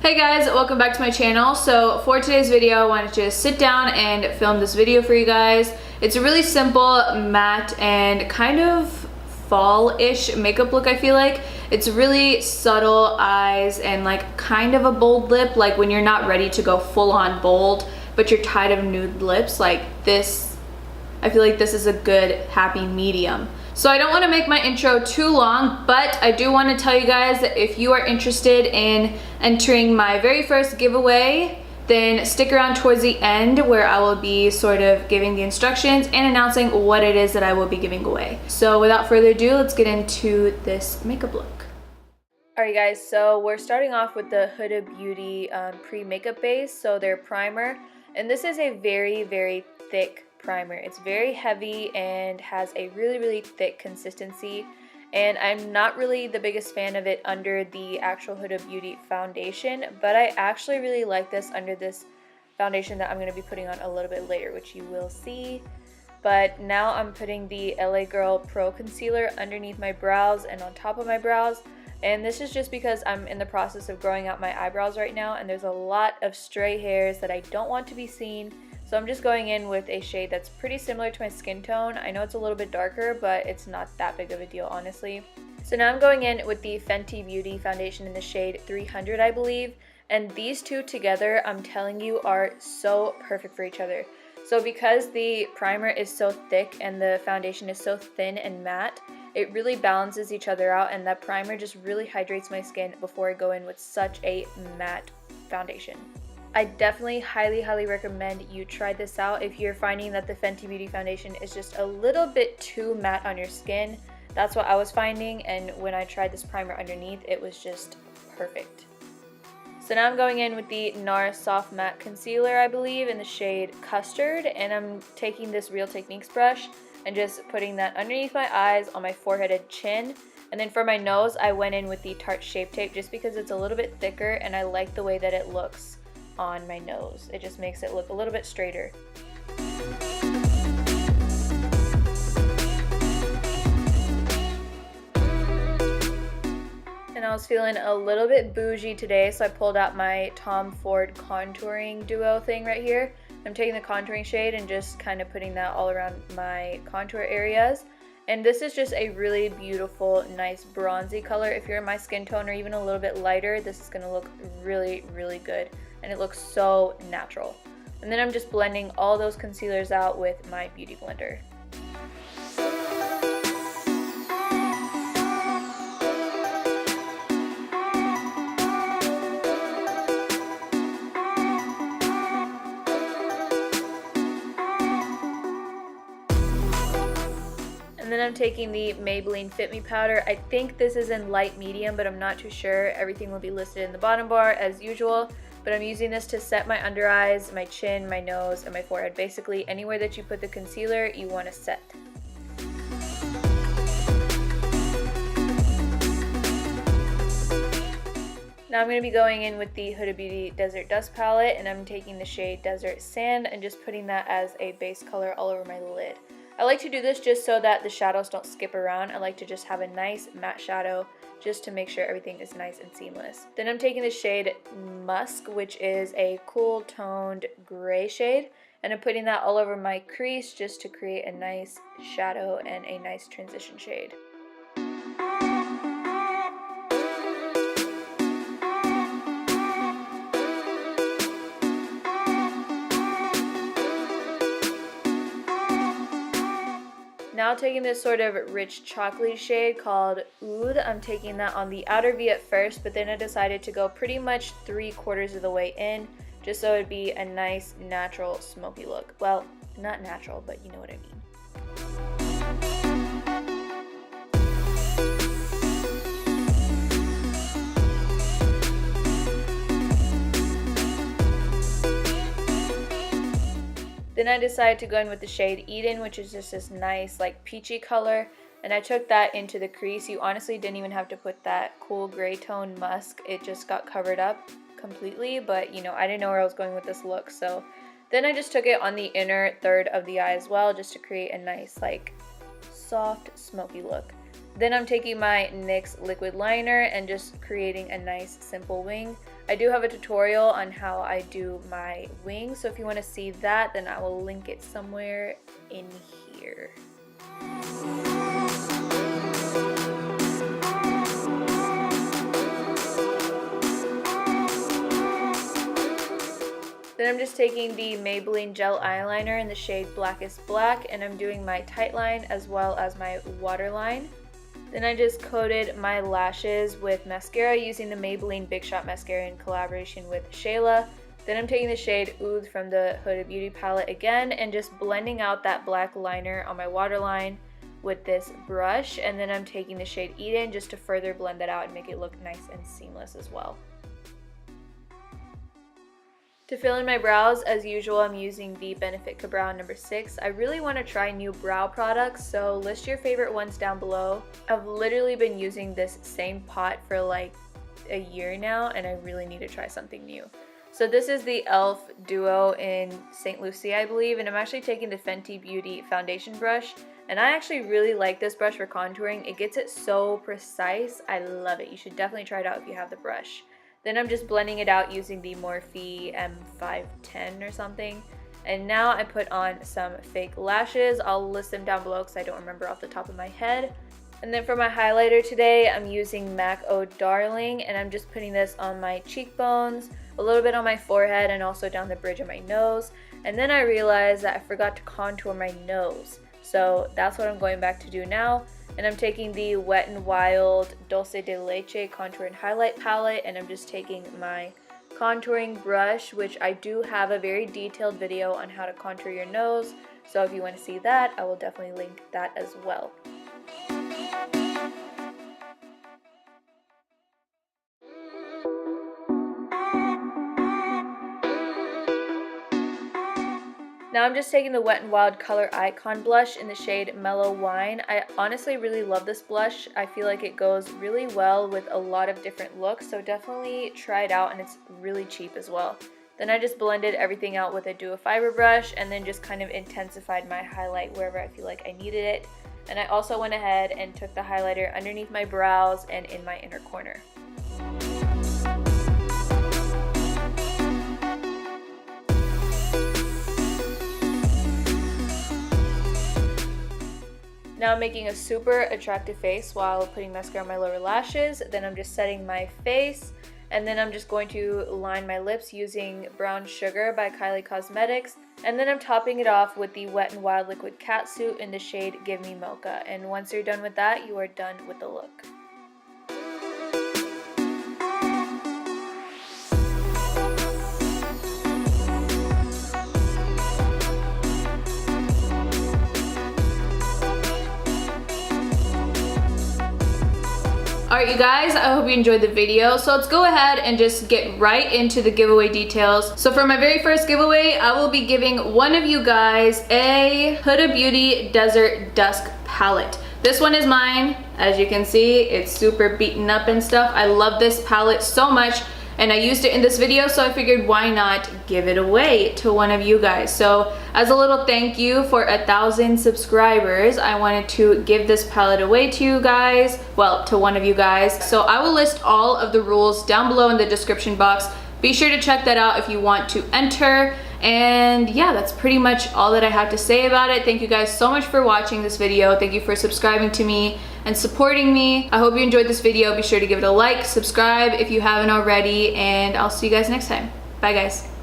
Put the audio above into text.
Hey guys, welcome back to my channel. So for today's video, I wanted to just sit down and film this video for you guys. It's a really simple, matte, and kind of fall-ish makeup look, I feel like. It's really subtle eyes and like kind of a bold lip, like when you're not ready to go full-on bold, but you're tired of nude lips. Like this, I feel like this is a good, happy medium. So I don't want to make my intro too long, but I do want to tell you guys that if you are interested in entering my very first giveaway, then stick around towards the end where I will be sort of giving the instructions and announcing what it is that I will be giving away. So without further ado, let's get into this makeup look. Alright guys, so we're starting off with the Huda Beauty pre-makeup base, so their primer. And this is a very, very thick primer. It's very heavy and has a really thick consistency, and I'm not really the biggest fan of it under the actual Huda Beauty foundation, but I actually really like this under this foundation that I'm going to be putting on a little bit later, which you will see. But now I'm putting the LA Girl Pro Concealer underneath my brows and on top of my brows, and this is just because I'm in the process of growing out my eyebrows right now, and there's a lot of stray hairs that I don't want to be seen. So I'm just going in with a shade that's pretty similar to my skin tone. I know it's a little bit darker, but it's not that big of a deal, honestly. So now I'm going in with the Fenty Beauty foundation in the shade 300, I believe. And these two together, I'm telling you, are so perfect for each other. So because the primer is so thick and the foundation is so thin and matte, it really balances each other out, and that primer just really hydrates my skin before I go in with such a matte foundation. I definitely highly recommend you try this out if you're finding that the Fenty Beauty foundation is just a little bit too matte on your skin. That's what I was finding, and when I tried this primer underneath, it was just perfect. So now I'm going in with the NARS Soft Matte Concealer, I believe, in the shade Custard, and I'm taking this Real Techniques brush and just putting that underneath my eyes, on my forehead and chin. And then for my nose, I went in with the Tarte Shape Tape just because it's a little bit thicker and I like the way that it looks on my nose. It just makes it look a little bit straighter. And I was feeling a little bit bougie today, so I pulled out my Tom Ford contouring duo thing right here. I'm taking the contouring shade and just kind of putting that all around my contour areas. And this is just a really beautiful, nice bronzy color. If you're in my skin tone or even a little bit lighter, this is going to look really good. And it looks so natural. And then I'm just blending all those concealers out with my beauty blender. And then I'm taking the Maybelline Fit Me powder. I think this is in light medium, but I'm not too sure. Everything will be listed in the bottom bar as usual. But I'm using this to set my under eyes, my chin, my nose, and my forehead. Basically, anywhere that you put the concealer, you want to set. Now I'm going to be going in with the Huda Beauty Desert Dust palette, and I'm taking the shade Desert Sand and just putting that as a base color all over my lid. I like to do this just so that the shadows don't skip around. I like to just have a nice matte shadow just to make sure everything is nice and seamless. Then I'm taking the shade Musk, which is a cool toned gray shade, and I'm putting that all over my crease just to create a nice shadow and a nice transition shade. Now taking this sort of rich chocolatey shade called Oud, I'm taking that on the outer V at first, but then I decided to go pretty much 3/4 of the way in, just so it'd be a nice natural smoky look. Well, not natural, but you know what I mean. Then I decided to go in with the shade Eden, which is just this nice like peachy color, and I took that into the crease. You honestly didn't even have to put that cool gray tone musk, it just got covered up completely, but you know, I didn't know where I was going with this look, so then I just took it on the inner third of the eye as well, just to create a nice like soft smoky look. Then I'm taking my NYX liquid liner and just creating a nice simple wing. I do have a tutorial on how I do my wings, so if you want to see that, then I will link it somewhere in here. Then I'm just taking the Maybelline gel eyeliner in the shade Blackest Black, and I'm doing my tight line as well as my waterline. Then I just coated my lashes with mascara using the Maybelline Big Shot Mascara in collaboration with Shayla. Then I'm taking the shade Oud from the Huda Beauty palette again and just blending out that black liner on my waterline with this brush. And then I'm taking the shade Eden just to further blend that out and make it look nice and seamless as well. To fill in my brows, as usual, I'm using the Benefit Ka-Brow number 6. I really want to try new brow products, so list your favorite ones down below. I've literally been using this same pot for like a year now, and I really need to try something new. So this is the e.l.f. Duo in St. Lucia, I believe, and I'm actually taking the Fenty Beauty foundation brush, and I actually really like this brush for contouring. It gets it so precise. I love it. You should definitely try it out if you have the brush. Then I'm just blending it out using the Morphe M510 or something. And now I put on some fake lashes. I'll list them down below because I don't remember off the top of my head. And then for my highlighter today, I'm using MAC Oh Darling, and I'm just putting this on my cheekbones, a little bit on my forehead, and also down the bridge of my nose. And then I realized that I forgot to contour my nose. So that's what I'm going back to do now. And I'm taking the Wet n Wild Dulce de Leche Contour and Highlight Palette, and I'm just taking my contouring brush, which I do have a very detailed video on how to contour your nose. So if you want to see that, I will definitely link that as well. Now I'm just taking the Wet n Wild Color Icon blush in the shade Mellow Wine. I honestly really love this blush. I feel like it goes really well with a lot of different looks, so definitely try it out, and it's really cheap as well. Then I just blended everything out with a Duo Fiber brush and then just kind of intensified my highlight wherever I feel like I needed it. And I also went ahead and took the highlighter underneath my brows and in my inner corner. Now I'm making a super attractive face while putting mascara on my lower lashes. Then I'm just setting my face, and then I'm just going to line my lips using Brown Sugar by Kylie Cosmetics. And then I'm topping it off with the Wet n Wild Liquid Catsuit in the shade Give Me Mocha. And once you're done with that, you are done with the look. Alright you guys, I hope you enjoyed the video. So let's go ahead and just get right into the giveaway details. So for my very first giveaway, I will be giving one of you guys a Huda Beauty Desert Dusk palette. This one is mine. As you can see, it's super beaten up and stuff. I love this palette so much, and I used it in this video, so I figured why not give it away to one of you guys. So as a little thank you for 1,000 subscribers, I wanted to give this palette away to you guys, well, to one of you guys. So I will list all of the rules down below in the description box. Be sure to check that out if you want to enter. And yeah, that's pretty much all that I have to say about it. Thank you guys so much for watching this video. Thank you for subscribing to me and supporting me. I hope you enjoyed this video. Be sure to give it a like, subscribe if you haven't already, and I'll see you guys next time. Bye guys.